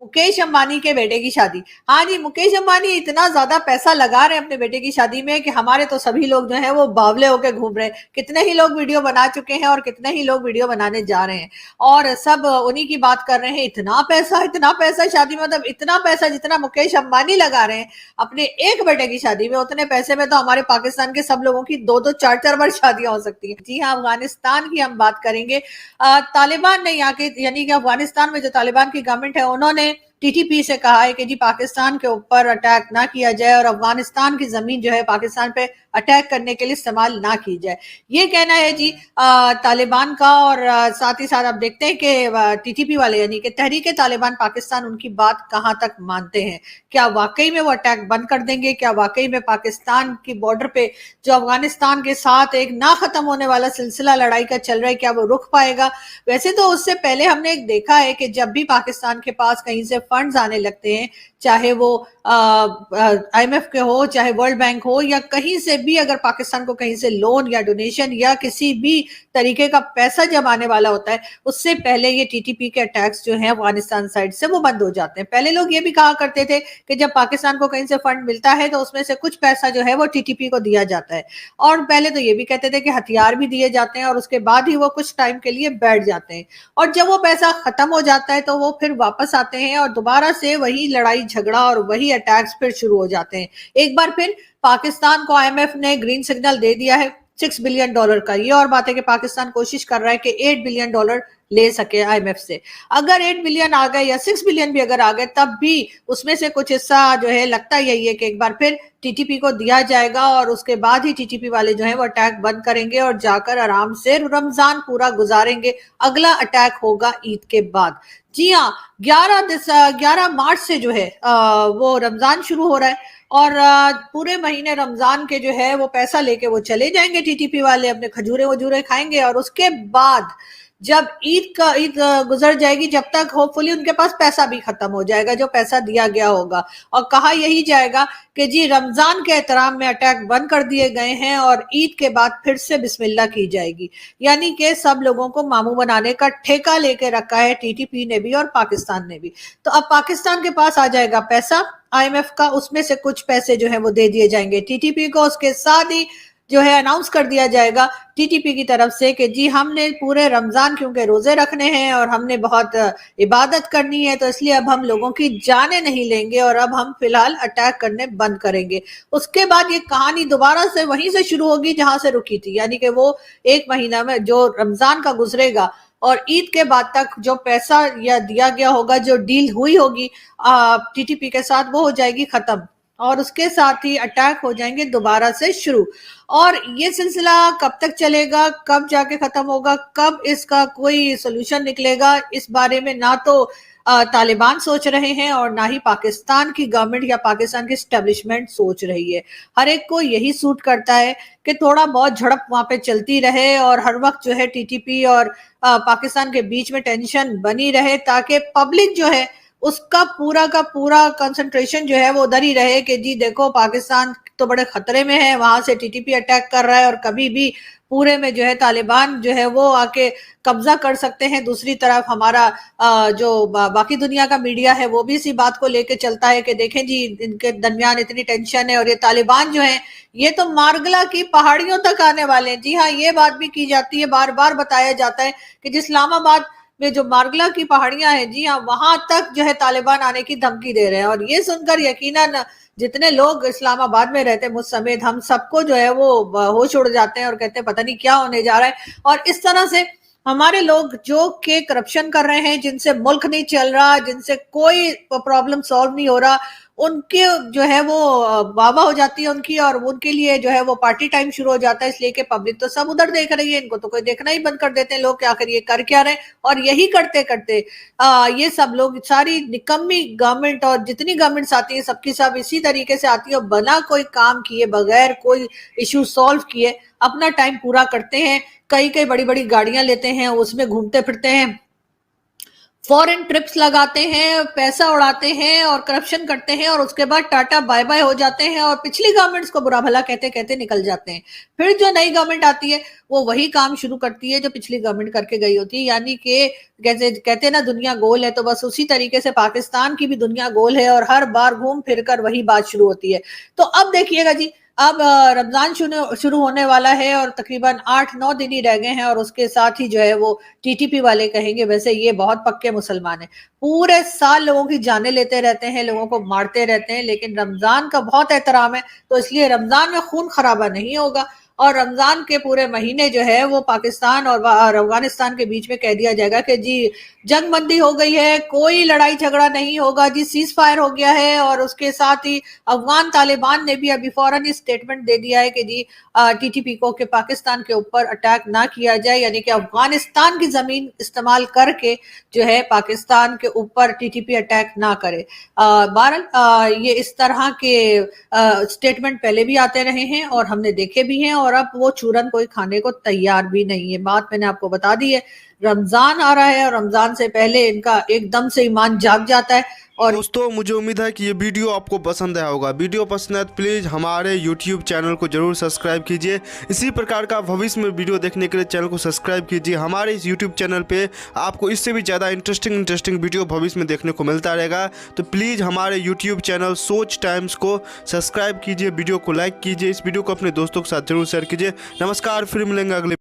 मुकेश अंबानी के बेटे की शादी। हाँ जी, मुकेश अंबानी इतना ज्यादा पैसा लगा रहे हैं अपने बेटे की शादी में कि हमारे तो सभी लोग जो है वो बावले होके घूम रहे हैं। कितने ही लोग वीडियो बना चुके हैं और कितने ही लोग वीडियो बनाने जा रहे हैं, और सब उन्हीं की बात कर रहे हैं। इतना पैसा शादी में, मतलब इतना पैसा जितना मुकेश अंबानी लगा रहे हैं अपने एक बेटे की शादी में, उतने पैसे में तो हमारे पाकिस्तान के सब लोगों की दो दो चार चार बार शादियां हो सकती हैं। जी हाँ, अफगानिस्तान की हम बात करेंगे। तालिबान ने यहाँ के, यानी कि अफगानिस्तान में जो तालिबान की गवर्नमेंट है, उन्होंने टीटीपी से कहा है कि जी पाकिस्तान के ऊपर अटैक ना किया जाए और अफगानिस्तान की जमीन जो है पाकिस्तान पे अटैक करने के लिए इस्तेमाल ना की जाए। ये कहना है जी तालिबान का। और साथ ही साथ आप देखते हैं कि टीटीपी वाले यानी कि तहरीक तालिबान पाकिस्तान उनकी बात कहां तक मानते हैं। क्या वाकई में वो अटैक बंद कर देंगे? क्या वाकई में पाकिस्तान की बॉर्डर पे जो अफगानिस्तान के साथ एक ना खत्म होने वाला सिलसिला लड़ाई का चल रहा है, क्या वो रुक पाएगा? वैसे तो उससे पहले हमने देखा है कि जब भी पाकिस्तान के पास कहीं से फंड्स आने लगते हैं, चाहे वो आईएमएफ के हो, चाहे वर्ल्ड बैंक हो, या कहीं से भी अगर पाकिस्तान को कहीं से लोन या डोनेशन या किसी भी तरीके का पैसा जब आने वाला होता है, उससे पहले ये टीटीपी के अटैक्स जो हैं अफगानिस्तान साइड से वो बंद हो जाते हैं। पहले लोग ये भी कहा करते थे कि जब पाकिस्तान को कहीं से फंड मिलता है तो उसमें से कुछ पैसा जो है वो टीटीपी को दिया जाता है, और पहले तो ये भी कहते थे कि हथियार भी दिए जाते हैं और उसके बाद ही वो कुछ टाइम के लिए बैठ जाते हैं, और जब वो पैसा खत्म हो जाता है तो वो फिर वापस आते हैं और दोबारा से वही लड़ाई झगड़ा और वही अटैक्स फिर शुरू हो जाते हैं। एक बार फिर पाकिस्तान को आईएमएफ ने ग्रीन सिग्नल दे दिया है $6 बिलियन का। ये और बात है कि पाकिस्तान कोशिश कर रहा है कि $8 बिलियन ले सके आईएमएफ से। अगर 8 बिलियन आ गए या 6 बिलियन भी अगर आ गए, तब भी उसमें से कुछ हिस्सा जो है लगता यही है कि एक बार फिर टीटीपी को दिया जाएगा, और उसके बाद ही टीटीपी वाले जो है वो अटैक बंद करेंगे और जाकर आराम से रमजान पूरा गुजारेंगे। अगला अटैक होगा ईद के बाद। जी हाँ, 11 मार्च से जो है वो रमजान शुरू हो रहा है, और पूरे महीने रमजान के जो है वो पैसा लेके वो चले जाएंगे टीटीपी वाले, अपने खजूरे वजूरे खाएंगे, और उसके बाद जब ईद गुजर जाएगी, जब तक होपफुली उनके पास पैसा भी खत्म हो जाएगा जो पैसा दिया गया होगा, और कहा यही जाएगा कि जी रमजान के एहतराम में अटैक बंद कर दिए गए हैं और ईद के बाद फिर से बिस्मिल्लाह की जाएगी। यानी कि सब लोगों को मामू बनाने का ठेका लेके रखा है टीटीपी ने भी और पाकिस्तान ने भी। तो अब पाकिस्तान के पास आ जाएगा पैसा आईएमएफ का, उसमें से कुछ पैसे जो है वो दे दिए जाएंगे टीटीपी को। उसके साथ ही जो है अनाउंस कर दिया जाएगा टीटीपी की तरफ से कि जी हमने पूरे रमजान क्योंकि रोजे रखने हैं और हमने बहुत इबादत करनी है, तो इसलिए अब हम लोगों की जानें नहीं लेंगे और अब हम फिलहाल अटैक करने बंद करेंगे। उसके बाद ये कहानी दोबारा से वहीं से शुरू होगी जहां से रुकी थी, यानी कि वो एक महीना में जो रमजान का गुजरेगा और ईद के बाद तक जो पैसा या दिया गया होगा, जो डील हुई होगी टीटीपी के साथ, वो हो जाएगी खत्म, और उसके साथ ही अटैक हो जाएंगे दोबारा से शुरू। और ये सिलसिला कब तक चलेगा, कब जाके खत्म होगा, कब इसका कोई सोल्यूशन निकलेगा, इस बारे में ना तो तालिबान सोच रहे हैं और ना ही पाकिस्तान की गवर्नमेंट या पाकिस्तान की स्टैब्लिशमेंट सोच रही है। हर एक को यही सूट करता है कि थोड़ा बहुत झड़प वहां पे चलती रहे और हर वक्त जो है टीटीपी और पाकिस्तान के बीच में टेंशन बनी रहे, ताकि पब्लिक जो है उसका पूरा का पूरा कंसंट्रेशन जो है वो उधर ही रहे कि जी देखो पाकिस्तान तो बड़े खतरे में है, वहां से टीटीपी अटैक कर रहा है और कभी भी पूरे में जो है तालिबान जो है वो आके कब्जा कर सकते हैं। दूसरी तरफ हमारा जो बाकी दुनिया का मीडिया है वो भी इसी बात को लेके चलता है कि देखें जी इनके दरमियान इतनी टेंशन है और ये तालिबान जो है ये तो मारगला की पहाड़ियों तक आने वाले हैं। जी हाँ, ये बात भी की जाती है, बार बार बताया जाता है कि इस्लामाबाद में जो मारगला की पहाड़ियां हैं, जी हाँ, वहां तक जो है तालिबान आने की धमकी दे रहे हैं। और ये सुनकर यकीनन जितने लोग इस्लामाबाद में रहते हैं, मुझ समेत, हम सबको जो है वो होश उड़ जाते हैं और कहते हैं पता नहीं क्या होने जा रहा है। और इस तरह से हमारे लोग जो के करप्शन कर रहे हैं, जिनसे मुल्क नहीं चल रहा, जिनसे कोई प्रॉब्लम सॉल्व नहीं हो रहा, उनके जो है वो वाह हो जाती है उनकी, और उनके लिए जो है वो पार्टी टाइम शुरू हो जाता है, इसलिए कि पब्लिक तो सब उधर देख रही है, इनको तो कोई देखना ही बंद कर देते हैं लोग कि आखिर ये कर क्या रहे हैं। और यही करते करते ये सब लोग, सारी निकम्मी गवर्नमेंट और जितनी गवर्नमेंट्स आती है सबकी सब इसी तरीके से आती है और बिना कोई काम किए, बगैर कोई इश्यू सॉल्व किए अपना टाइम पूरा करते हैं। कई कई बड़ी बड़ी गाड़ियां लेते हैं, उसमें घूमते फिरते हैं, फॉरेन ट्रिप्स लगाते हैं, पैसा उड़ाते हैं और करप्शन करते हैं और उसके बाद टाटा बाय बाय हो जाते हैं और पिछली गवर्नमेंट्स को बुरा भला कहते कहते निकल जाते हैं। फिर जो नई गवर्नमेंट आती है वो वही काम शुरू करती है जो पिछली गवर्नमेंट करके गई होती है, यानी कि जैसे कहते हैं ना दुनिया गोल है, तो बस उसी तरीके से पाकिस्तान की भी दुनिया गोल है और हर बार घूम फिर कर वही बात शुरू होती है। तो अब देखिएगा जी, अब रमजान शुरू होने वाला है और तकरीबन 8-9 दिन ही रह गए हैं और उसके साथ ही जो है वो टीटीपी वाले कहेंगे वैसे ये बहुत पक्के मुसलमान हैं, पूरे साल लोगों की जानें लेते रहते हैं, लोगों को मारते रहते हैं, लेकिन रमजान का बहुत एहतराम है, तो इसलिए रमजान में खून खराबा नहीं होगा और रमजान के पूरे महीने जो है वो पाकिस्तान और अफगानिस्तान के बीच में कह दिया जाएगा कि जी जंग बंदी हो गई है, कोई लड़ाई झगड़ा नहीं होगा जी, सीज फायर हो गया है। और उसके साथ ही अफगान तालिबान ने भी अभी फौरन ही स्टेटमेंट दे दिया है कि जी टीटीपी को कि पाकिस्तान के ऊपर अटैक ना किया जाए, यानी कि अफगानिस्तान की जमीन इस्तेमाल करके जो है पाकिस्तान के ऊपर टीटीपी अटैक ना करे। बहरहाल ये इस तरह के स्टेटमेंट पहले भी आते रहे हैं और हमने देखे भी हैं और अब वो चूरन कोई खाने को तैयार भी नहीं है। बात मैंने आपको बता दी है, रमजान आ रहा है और रमजान से पहले इनका एकदम से ईमान जाग जाता है। और दोस्तों मुझे उम्मीद है कि ये वीडियो आपको पसंद आया होगा। वीडियो पसंद है तो प्लीज़ हमारे YouTube चैनल को जरूर सब्सक्राइब कीजिए। इसी प्रकार का भविष्य में वीडियो देखने के लिए चैनल को सब्सक्राइब कीजिए। हमारे इस YouTube चैनल पे आपको इससे भी ज़्यादा इंटरेस्टिंग वीडियो भविष्य में देखने को मिलता रहेगा। तो प्लीज़ हमारे YouTube चैनल सोच टाइम्स को सब्सक्राइब कीजिए, वीडियो को लाइक कीजिए, इस वीडियो को अपने दोस्तों के साथ जरूर शेयर कीजिए। नमस्कार, फिर मिलेंगे अगले